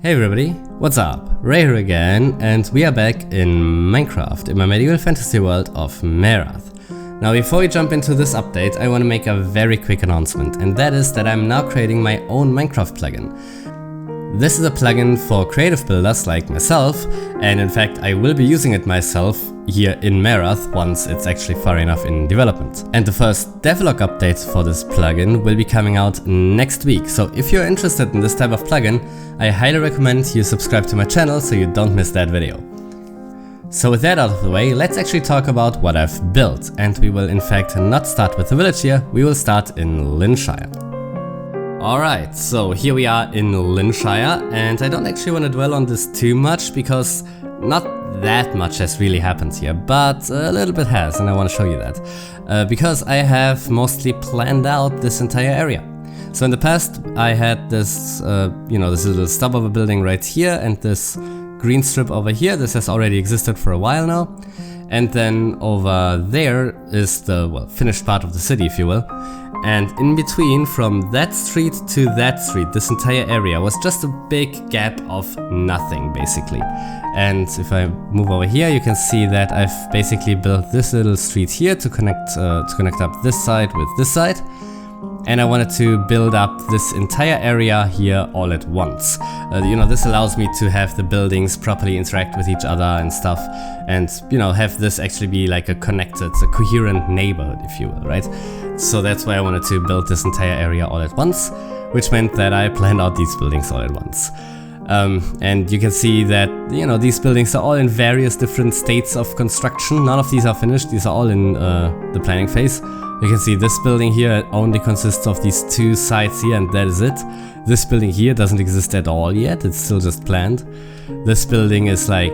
Hey everybody, what's up? Ray here again, and we are back in Minecraft in my medieval fantasy world of Merath. Now before we jump into this update, I want to make a very quick announcement, and that is that I'm now creating my own Minecraft plugin. This is a plugin for creative builders like myself, and in fact I will be using it myself here in Merath once it's actually far enough in development. And the first devlog update for this plugin will be coming out next week, so if you're interested in this type of plugin, I highly recommend you subscribe to my channel so you don't miss that video. So with that out of the way, let's actually talk about what I've built, and we will in fact not start with the village here, we will start in Linshire. Alright, so here we are in Linshire, and I don't actually want to dwell on this too much because not that much has really happened here, but a little bit has, and I want to show you that. Because I have mostly planned out this entire area. So in the past I had this, this little stub of a building right here and this green strip over here. This has already existed for a while now. And then over there is the, finished part of the city, if you will. And in between, from that street to that street, this entire area was just a big gap of nothing, basically. And if I move over here, you can see that I've basically built this little street here to connect up this side with this side. And I wanted to build up this entire area here all at once. This allows me to have the buildings properly interact with each other and stuff, and have this actually be like a coherent neighborhood, if you will, right? So that's why I wanted to build this entire area all at once, which meant that I planned out these buildings all at once. And you can see that, these buildings are all in various different states of construction. None of these are finished, these are all in the planning phase. You can see this building here only consists of these two sides here, and that is it. This building here doesn't exist at all yet, it's still just planned. This building is like,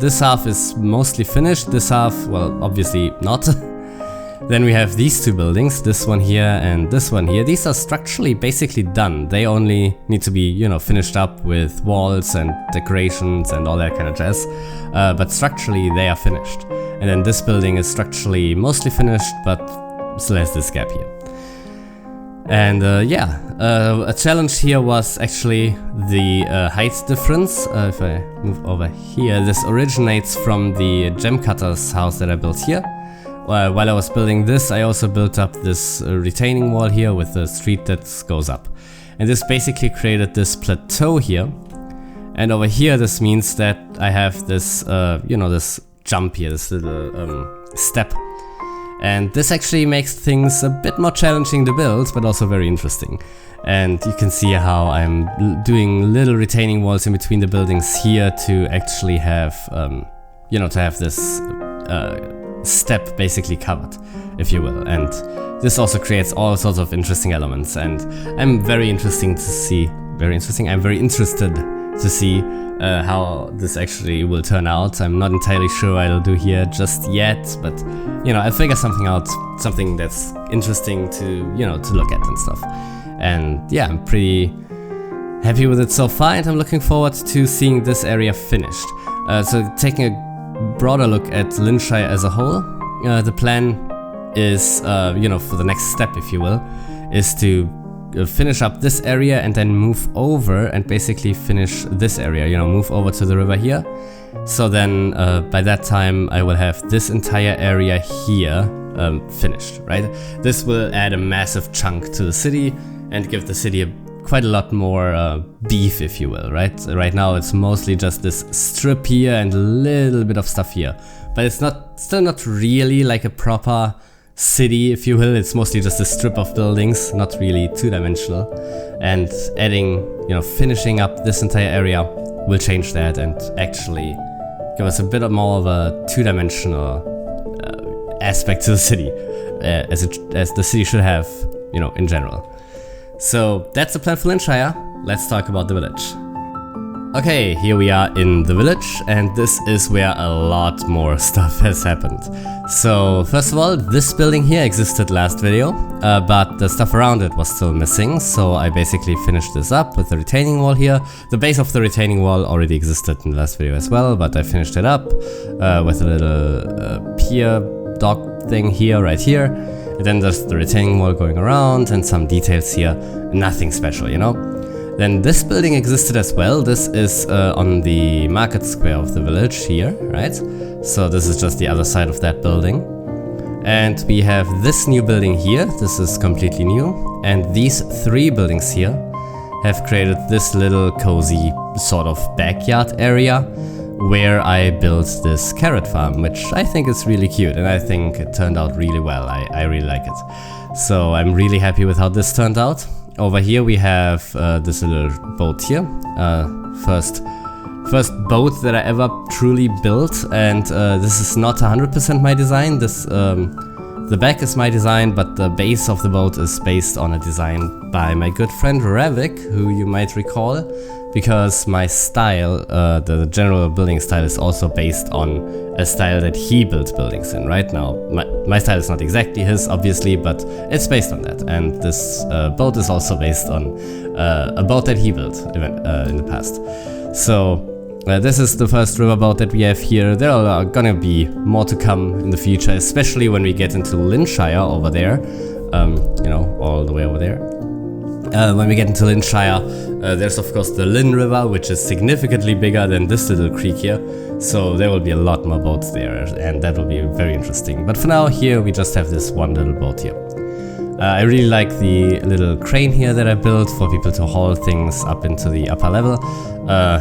this half is mostly finished, this half, well, obviously not. Then we have these two buildings, this one here and this one here. These are structurally basically done. They only need to be, finished up with walls and decorations and all that kind of jazz. But structurally they are finished. And then this building is structurally mostly finished, but still has this gap here. And a challenge here was actually the height difference. If I move over here, this originates from the gem cutter's house that I built here. While I was building this, I also built up this retaining wall here with a street that goes up. And this basically created this plateau here. And over here, this means that I have this, this jump here, this little step. And this actually makes things a bit more challenging to build, but also very interesting. And you can see how I'm doing little retaining walls in between the buildings here to actually have, to have this step basically covered, if you will. And this also creates all sorts of interesting elements, and I'm very interested to see how this actually will turn out. I'm not entirely sure what I'll do here just yet, but I'll figure something out, something that's interesting to to look at and stuff. And yeah, I'm pretty happy with it so far, and I'm looking forward to seeing this area finished. So taking a broader look at Linshire as a whole, the plan is, for the next step, if you will, is to finish up this area and then move over and basically finish this area, move over to the river here. So then by that time I will have this entire area here finished, right? This will add a massive chunk to the city and give the city quite a lot more beef, if you will, right? Right now it's mostly just this strip here and a little bit of stuff here, but it's still not really like a proper city, if you will. It's mostly just a strip of buildings, not really two-dimensional. And adding, finishing up this entire area will change that and actually give us a bit more of a two-dimensional aspect to the city, as the city should have, in general. So that's the plan for Linshire. Let's talk about the village. Okay, here we are in the village, and this is where a lot more stuff has happened. So first of all, this building here existed last video, but the stuff around it was still missing, so I basically finished this up with the retaining wall here. The base of the retaining wall already existed in the last video as well, but I finished it up with a little pier dock thing here, right here. And then there's the retaining wall going around and some details here, nothing special, Then this building existed as well. This is on the market square of the village here, right? So this is just the other side of that building. And we have this new building here. This is completely new. And these 3 buildings here have created this little cozy sort of backyard area where I built this carrot farm, which I think is really cute, and I think it turned out really well. I really like it. So I'm really happy with how this turned out. Over here we have this little boat here. First boat that I ever truly built, and this is not 100% my design. The back is my design, but the base of the boat is based on a design by my good friend Ravik, who you might recall, because my style, the general building style, is also based on a style that he builds buildings in. Right now, my style is not exactly his, obviously, but it's based on that. And this boat is also based on a boat that he built in the past. So this is the first riverboat that we have here. There are gonna be more to come in the future, especially when we get into Linshire over there. You know, all the way over there. When we get into Linshire, there's of course the Lin River, which is significantly bigger than this little creek here. So there will be a lot more boats there, and that will be very interesting. But for now, here we just have this one little boat here. I really like the little crane here that I built for people to haul things up into the upper level.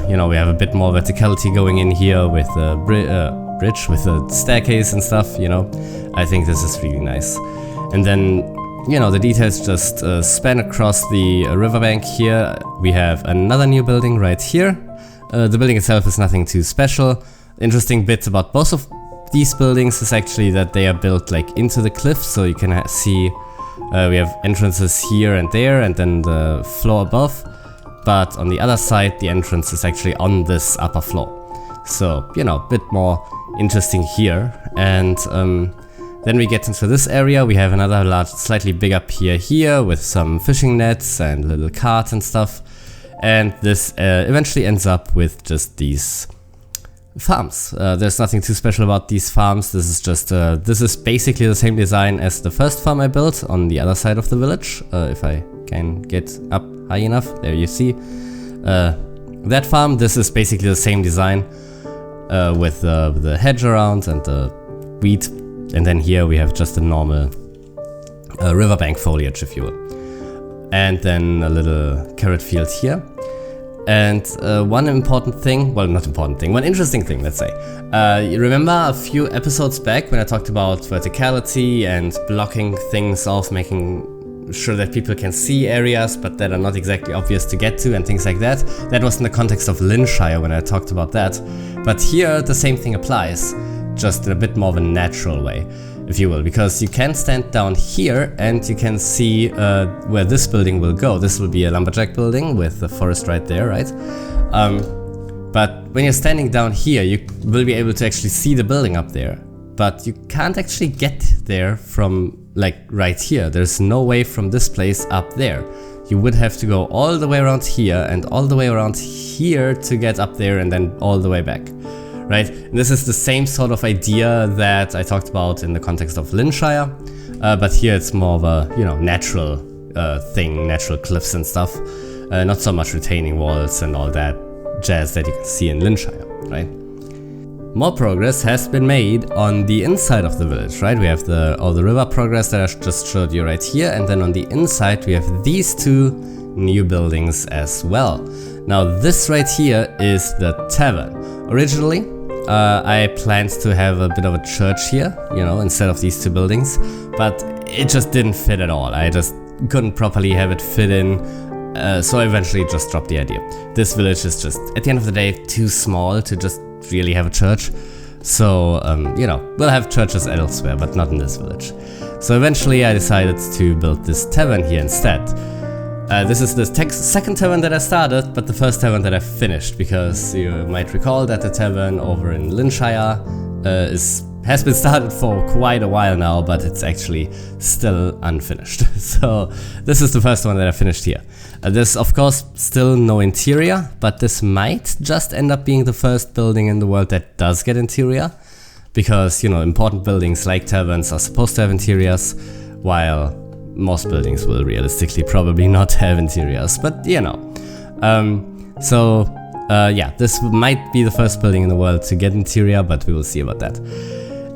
You know, we have a bit more verticality going in here with the bridge, with the staircase and stuff, you know. I think this is really nice. And then, you know, the details just span across the riverbank here. We have another new building right here. The building itself is nothing too special. Interesting bit about both of these buildings is actually that they are built like into the cliff, so you can see we have entrances here and there, and then the floor above. But on the other side, the entrance is actually on this upper floor. So, you know, a bit more interesting here. And then we get into this area. We have another large, slightly bigger pier here with some fishing nets and little cart and stuff. And this eventually ends up with just these farms. There's nothing too special about these farms. This is just this is basically the same design as the first farm I built on the other side of the village. If I can get up high enough, there you see that farm. This is basically the same design with the hedge around and the wheat, and then here we have just a normal riverbank foliage, if you will, and then a little carrot field here. And one important thing, well, not important thing, one interesting thing, let's say. You remember a few episodes back when I talked about verticality and blocking things off, making sure that people can see areas but that are not exactly obvious to get to and things like that? That was in the context of Linshire when I talked about that. But here the same thing applies, just in a bit more of a natural way, if you will, because you can stand down here and you can see where this building will go. This will be a lumberjack building with the forest right there, right? But when you're standing down here, you will be able to actually see the building up there. But you can't actually get there from, like, right here. There's no way from this place up there. You would have to go all the way around here and all the way around here to get up there, and then all the way back. Right? And this is the same sort of idea that I talked about in the context of Linshire, but here it's more of a, you know, natural thing, natural cliffs and stuff, not so much retaining walls and all that jazz that you can see in Linshire, right? More progress has been made on the inside of the village, right? We have all the river progress that I just showed you right here, and then on the inside we have these two new buildings as well. Now this right here is the tavern. Originally, I planned to have a bit of a church here, you know, instead of these two buildings, but it just didn't fit at all. I just couldn't properly have it fit in, so I eventually just dropped the idea. This village is just, at the end of the day, too small to just really have a church. So, you know, we'll have churches elsewhere, but not in this village. So eventually I decided to build this tavern here instead. This is the second tavern that I started, but the first tavern that I finished, because you might recall that the tavern over in Linshire has been started for quite a while now, but it's actually still unfinished. So this is the first one that I finished here. There's of course still no interior, but this might just end up being the first building in the world that does get interior, because, you know, important buildings like taverns are supposed to have interiors, while most buildings will realistically probably not have interiors, but you know, Yeah, this might be the first building in the world to get interior, but we will see about that.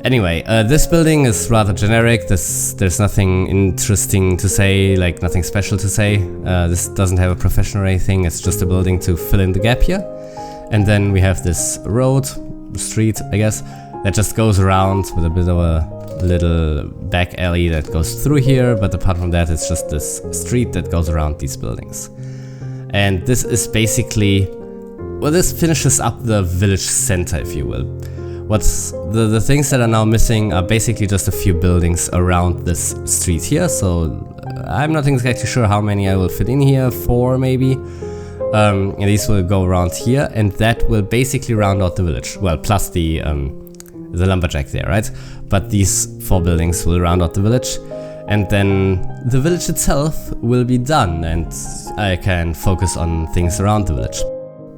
Anyway, this building is rather generic. There's nothing interesting to say, like nothing special to say. This doesn't have a profession or anything, it's just a building to fill in the gap here. And then we have this road, street, I guess, that just goes around with a bit of a little back alley that goes through here, but apart from that, it's just this street that goes around these buildings. And this is basically, well, this finishes up the village center, if you will. What's the things that are now missing are basically just a few buildings around this street here, so I'm not exactly sure how many I will fit in here, 4 maybe. And these will go around here, and that will basically round out the village. Well, plus the lumberjack there, right? But these 4 buildings will round out the village, and then the village itself will be done, and I can focus on things around the village.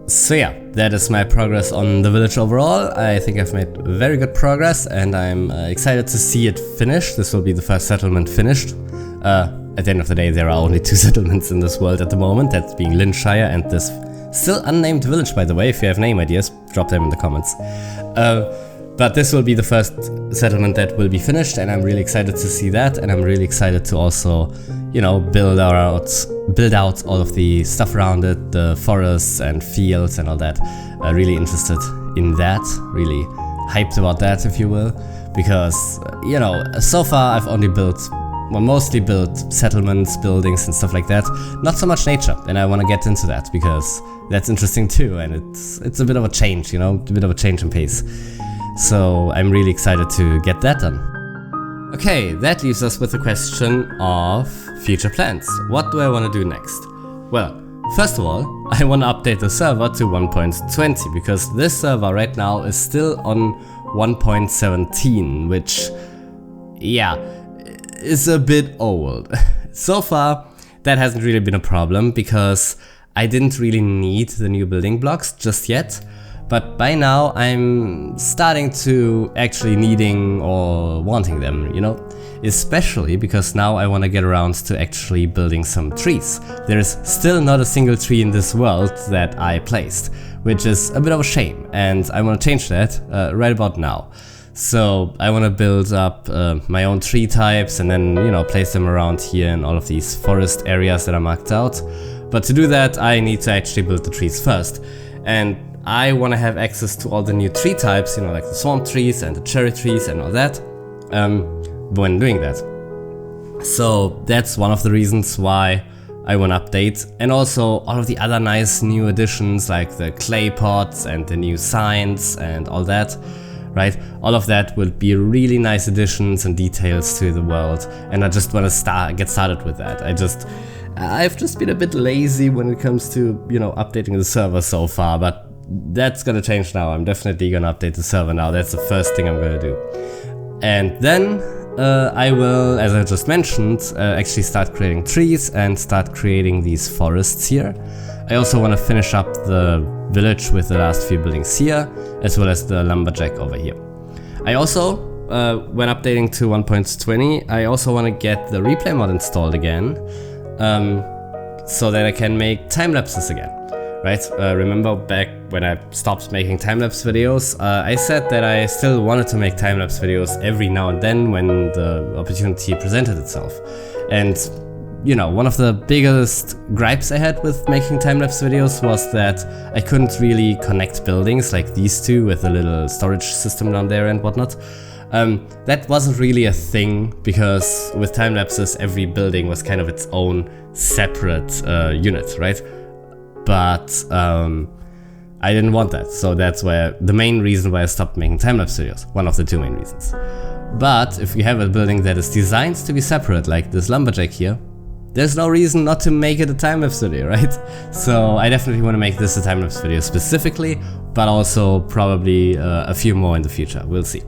So yeah, that is my progress on the village overall. I think I've made very good progress, and I'm excited to see it finished. This will be the first settlement finished. At the end of the day, there are only 2 settlements in this world at the moment, that being Linshire and this still unnamed village, by the way. If you have name ideas, drop them in the comments. But this will be the first settlement that will be finished, and I'm really excited to see that, and I'm really excited to also, you know, build out all of the stuff around it, the forests and fields and all that. Really interested in that, really hyped about that, if you will, because, you know, so far I've only mostly built settlements, buildings and stuff like that, not so much nature, and I want to get into that because that's interesting too, and it's a bit of a change, you know, a bit of a change in pace. So I'm really excited to get that done. Okay, that leaves us with the question of future plans. What do I want to do next? Well, first of all, I want to update the server to 1.20 because this server right now is still on 1.17, which, yeah, is a bit old. So far, that hasn't really been a problem because I didn't really need the new building blocks just yet. But by now I'm starting to actually needing or wanting them, you know? Especially because now I want to get around to actually building some trees. There is still not a single tree in this world that I placed, which is a bit of a shame, and I want to change that right about now. So I want to build up my own tree types and then, you know, place them around here in all of these forest areas that are marked out. But to do that, I need to actually build the trees first. And I want to have access to all the new tree types, you know, like the swamp trees and the cherry trees and all that, when doing that. So that's one of the reasons why I want to update. And also all of the other nice new additions like the clay pots and the new signs and all that, right? All of that will be really nice additions and details to the world, and I just want to get started with that. I've just been a bit lazy when it comes to, you know, updating the server so far, but that's gonna change now. I'm definitely gonna update the server now. That's the first thing I'm gonna do. And then I will, as I just mentioned, actually start creating trees and start creating these forests here. I also want to finish up the village with the last few buildings here, as well as the lumberjack over here. I also, when updating to 1.20, I also want to get the replay mod installed again, so that I can make time lapses again. Right? Remember back when I stopped making time-lapse videos, I said that I still wanted to make time-lapse videos every now and then when the opportunity presented itself. And, you know, one of the biggest gripes I had with making time-lapse videos was that I couldn't really connect buildings like these two with a little storage system down there and whatnot. That wasn't really a thing because with time-lapses every building was kind of its own separate unit, right? But I didn't want that, so that's where the main reason why I stopped making time-lapse videos, one of the 2 main reasons. But if you have a building that is designed to be separate, like this lumberjack here, there's no reason not to make it a time-lapse video, right? So I definitely want to make this a time-lapse video specifically, but also probably a few more in the future, we'll see.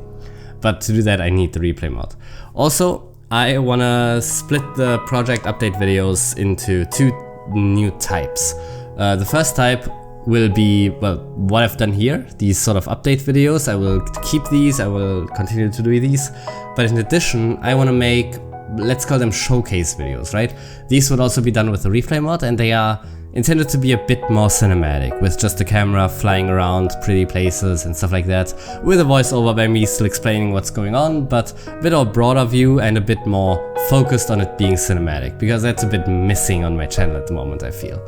But to do that I need the replay mod. Also, I want to split the project update videos into 2 new types. The first type will be, well, what I've done here, these sort of update videos. I will keep these, I will continue to do these, but in addition I want to make, let's call them showcase videos, right? These would also be done with the replay mod, and they are intended to be a bit more cinematic, with just the camera flying around pretty places and stuff like that, with a voiceover by me still explaining what's going on, but a bit of a broader view and a bit more focused on it being cinematic, because that's a bit missing on my channel at the moment, I feel.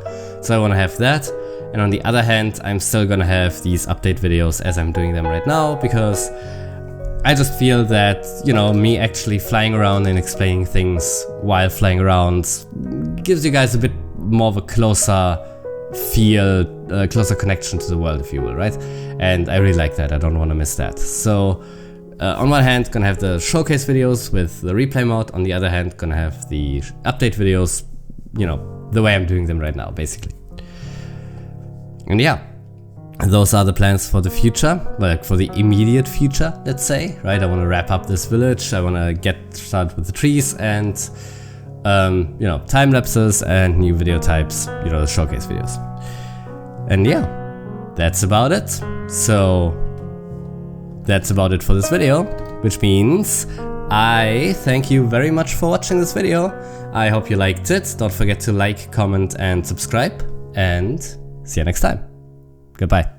So I want to have that, and on the other hand, I'm still gonna have these update videos as I'm doing them right now, because I just feel that, you know, me actually flying around and explaining things while flying around gives you guys a bit more of a closer feel, closer connection to the world, if you will, right? And I really like that. I don't want to miss that. So on one hand, gonna have the showcase videos with the replay mode. On the other hand, gonna have the update videos, you know, the way I'm doing them right now, basically. And yeah, those are the plans for the future, like for the immediate future, let's say, right? I want to wrap up this village. I want to get started with the trees and you know, time lapses and new video types, you know, the showcase videos. And yeah, that's about it. So that's about it for this video, which means I thank you very much for watching this video. I hope you liked it. Don't forget to like, comment and subscribe, and see you next time. Goodbye.